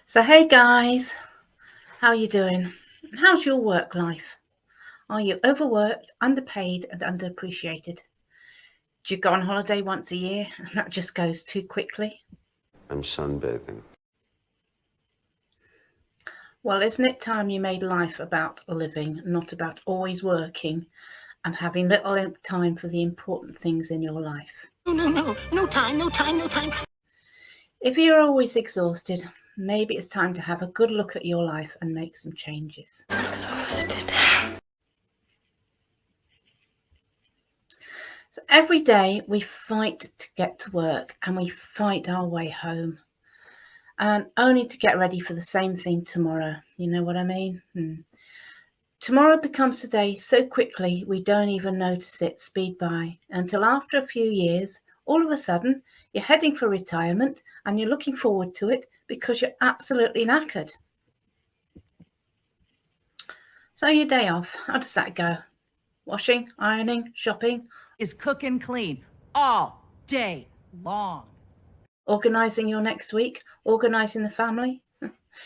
So hey guys, how are you doing? How's your work life? Are you overworked, underpaid and underappreciated? Do you go on holiday once a year and that just goes too quickly? I'm sunbathing. Well, isn't it time you made life about living, not about always working and having little time for the important things in your life? No time, no time, no time. If you're always exhausted, maybe it's time to have a good look at your life and make some changes. I'm exhausted. So every day we fight to get to work and we fight our way home, and only to get ready for the same thing tomorrow. You know what I mean? Tomorrow becomes today so quickly we don't even notice it speed by until after a few years, all of a sudden, you're heading for retirement and you're looking forward to it because you're absolutely knackered. So your day off, how does that go? Washing, ironing, shopping, is cook and clean all day long. organising your next week, organising the family.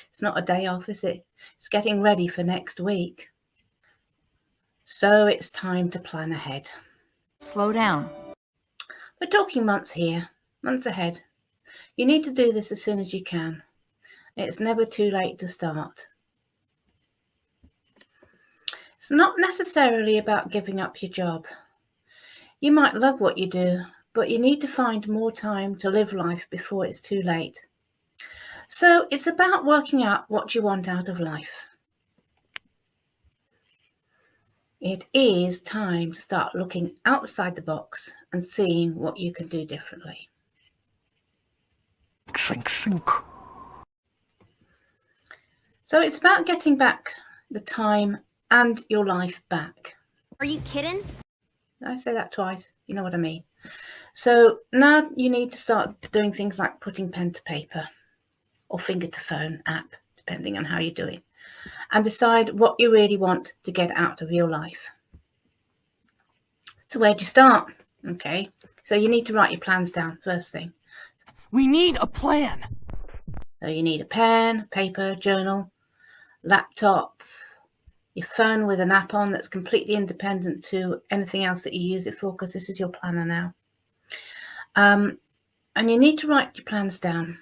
It's not a day off, is it? It's getting ready for next week. So it's time to plan ahead. Slow down. We're talking months here, months ahead. You need to do this as soon as you can. It's never too late to start. It's not necessarily about giving up your job. You might love what you do, but you need to find more time to live life before it's too late. So it's about working out what you want out of life. It is time to start looking outside the box and seeing what you can do differently. Think. So it's about getting back the time and your life back. Are you kidding? I say that twice, you know what I mean. So now you need to start doing things like putting pen to paper or finger to phone app, depending on how you're doing, and decide what you really want to get out of your life. So where do you start? Okay, so you need to write your plans down first thing. We need a plan. So you need a pen, paper, journal, laptop, your phone with an app on that's completely independent to anything else that you use it for, because this is your planner now. And you need to write your plans down.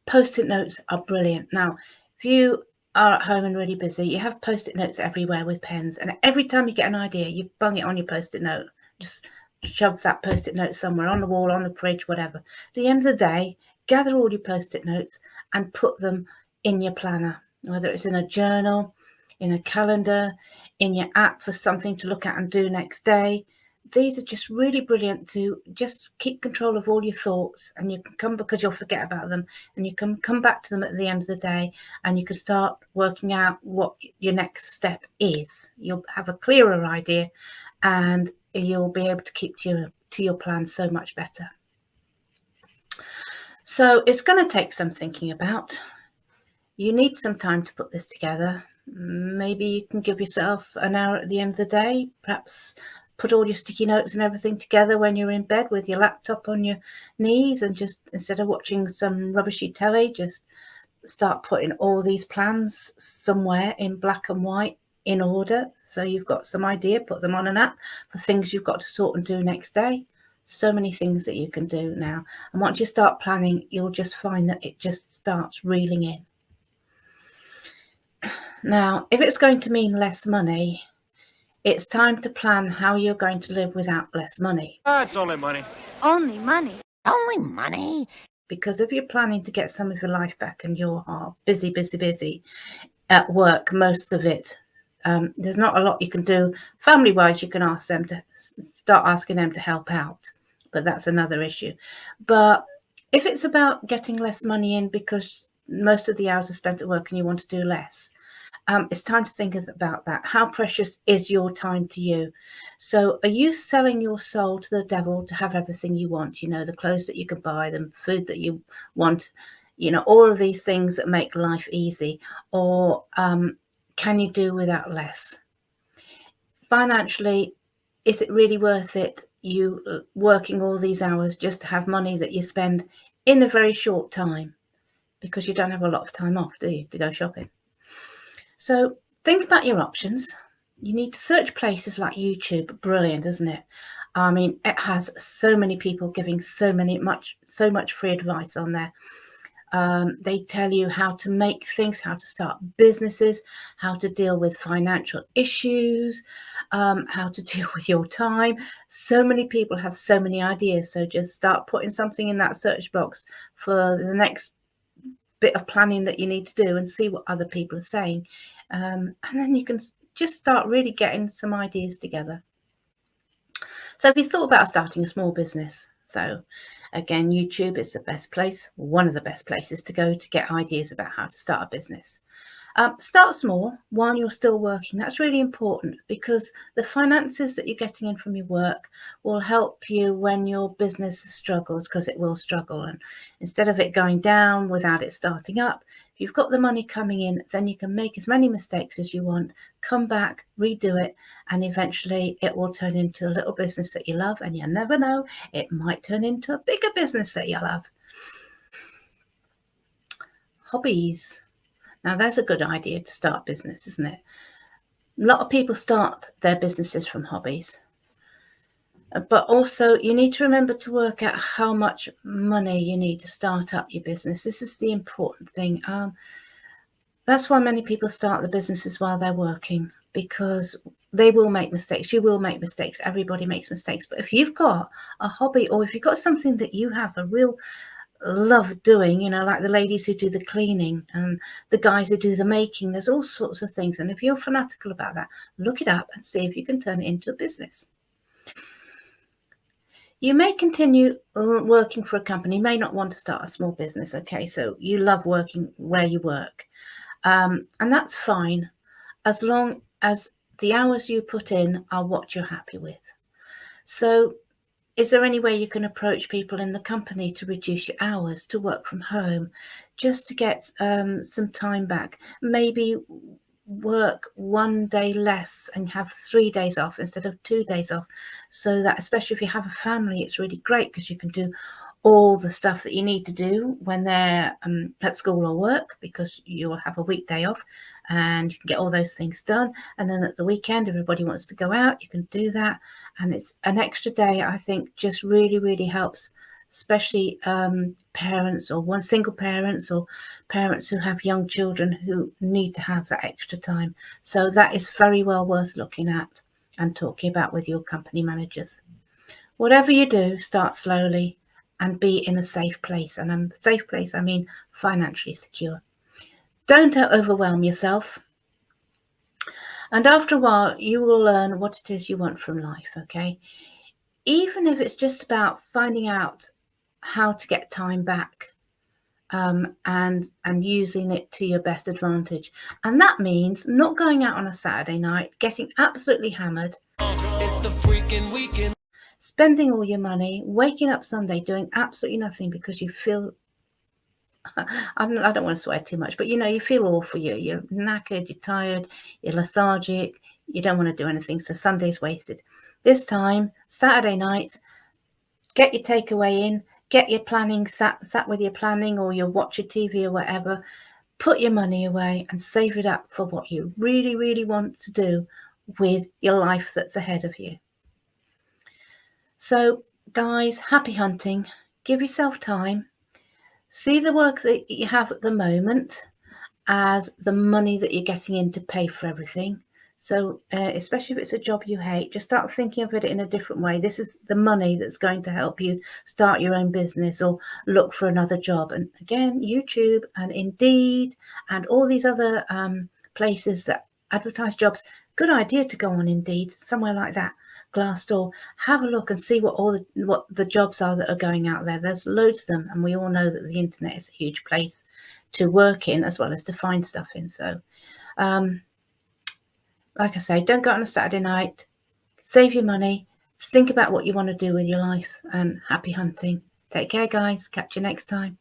Post-it notes are brilliant. Now, if you are at home and really busy, you have post-it notes everywhere with pens, and every time you get an idea, you bung it on your post-it note. Just shove that post-it note somewhere on the wall, on the fridge, whatever. At the end of the day, gather all your post-it notes and put them in your planner, whether it's in a journal, in a calendar, in your app for something to look at and do next day. These are just really brilliant to just keep control of all your thoughts, and you can come, because you'll forget about them, and you can come back to them at the end of the day, and you can start working out what your next step is. You'll have a clearer idea and you'll be able to keep to your plan so much better. So it's going to take some thinking about. You need some time to put this together. Maybe you can give yourself an hour at the end of the day, perhaps put all your sticky notes and everything together when you're in bed with your laptop on your knees, and just, instead of watching some rubbishy telly, just start putting all these plans somewhere in black and white in order. So you've got some idea, put them on an app for things you've got to sort and do next day. So many things that you can do now. And once you start planning, you'll just find that it just starts reeling in. Now, if it's going to mean less money, it's time to plan how you're going to live without less money. It's only money. Only money. Only money? Because if you're planning to get some of your life back and you're busy at work, most of it, there's not a lot you can do. Family-wise, you can ask them to start asking them to help out, but that's another issue. But if it's about getting less money in because most of the hours are spent at work and you want to do less, it's time to think about that. How precious is your time to you? So are you selling your soul to the devil to have everything you want? You know, the clothes that you can buy, the food that you want, you know, all of these things that make life easy. Or can you do without less? Financially, is it really worth it, you working all these hours just to have money that you spend in a very short time? because you don't have a lot of time off, do you, to go shopping? So think about your options. You need to search places like YouTube. Brilliant, isn't it? I mean, it has so many people giving so much free advice on there. They tell you how to make things, how to start businesses, how to deal with financial issues, how to deal with your time. So many people have so many ideas. So just start putting something in that search box for the next bit of planning that you need to do and see what other people are saying. And then you can just start really getting some ideas together. So if you thought about starting a small business, so again, YouTube is the best place, one of the best places to go to get ideas about how to start a business. Start small while you're still working. That's really important because the finances that you're getting in from your work will help you when your business struggles, because it will struggle. And instead of it going down without it starting up, if you've got the money coming in, then you can make as many mistakes as you want, come back, redo it, and eventually it will turn into a little business that you love. And you never know, it might turn into a bigger business that you love. Hobbies. Now, that's a good idea to start business, isn't it? A lot of people start their businesses from hobbies. But also, you need to remember to work out how much money you need to start up your business. This is the important thing. That's why many people start the businesses while they're working, because they will make mistakes. You will make mistakes. Everybody makes mistakes. But if you've got a hobby, or if you've got something that you have a real love doing, you know, like the ladies who do the cleaning and the guys who do the making, there's all sorts of things. And if you're fanatical about that, look it up and see if you can turn it into a business. You may continue working for a company, you may not want to start a small business. Okay, so you love working where you work, and that's fine as long as the hours you put in are what you're happy with. So is there any way you can approach people in the company to reduce your hours, to work from home, just to get some time back? Maybe work 1 day less and have 3 days off instead of 2 days off, so that, especially if you have a family, it's really great because you can do all the stuff that you need to do when they're at school or work, because you will have a weekday off and you can get all those things done. And then at the weekend, everybody wants to go out, you can do that. And it's an extra day, I think, just really helps, especially parents, or single parents, or parents who have young children who need to have that extra time. So that is very well worth looking at and talking about with your company managers. Whatever you do, start slowly and be in a safe place. And a safe place, I mean financially secure. Don't overwhelm yourself. And after a while, you will learn what it is you want from life, okay? Even if it's just about finding out how to get time back, and using it to your best advantage. And that means not going out on a Saturday night, getting absolutely hammered. It's the freaking weekend. Spending all your money, waking up Sunday doing absolutely nothing because you feel, I don't want to swear too much, but you know, you feel awful. You're knackered, you're tired, you're lethargic, you don't want to do anything. So Sunday's wasted. This time, Saturday nights, get your takeaway in, get your planning, sat with your planning, or you watch your TV or whatever. Put your money away and save it up for what you really want to do with your life that's ahead of you. So guys, happy hunting. Give yourself time. See the work that you have at the moment as the money that you're getting in to pay for everything. So especially if it's a job you hate, just start thinking of it in a different way. This is the money that's going to help you start your own business or look for another job. And again, YouTube and Indeed and all these other places that advertise jobs, good idea to go on Indeed, somewhere like that. Glassdoor, have a look and see what the jobs are that are going out there. There's loads of them, and we all know that the internet is a huge place to work in as well as to find stuff in. So like I say, don't go out on a Saturday night, save your money, think about what you want to do with your life, and happy hunting. Take care, guys. Catch you next time.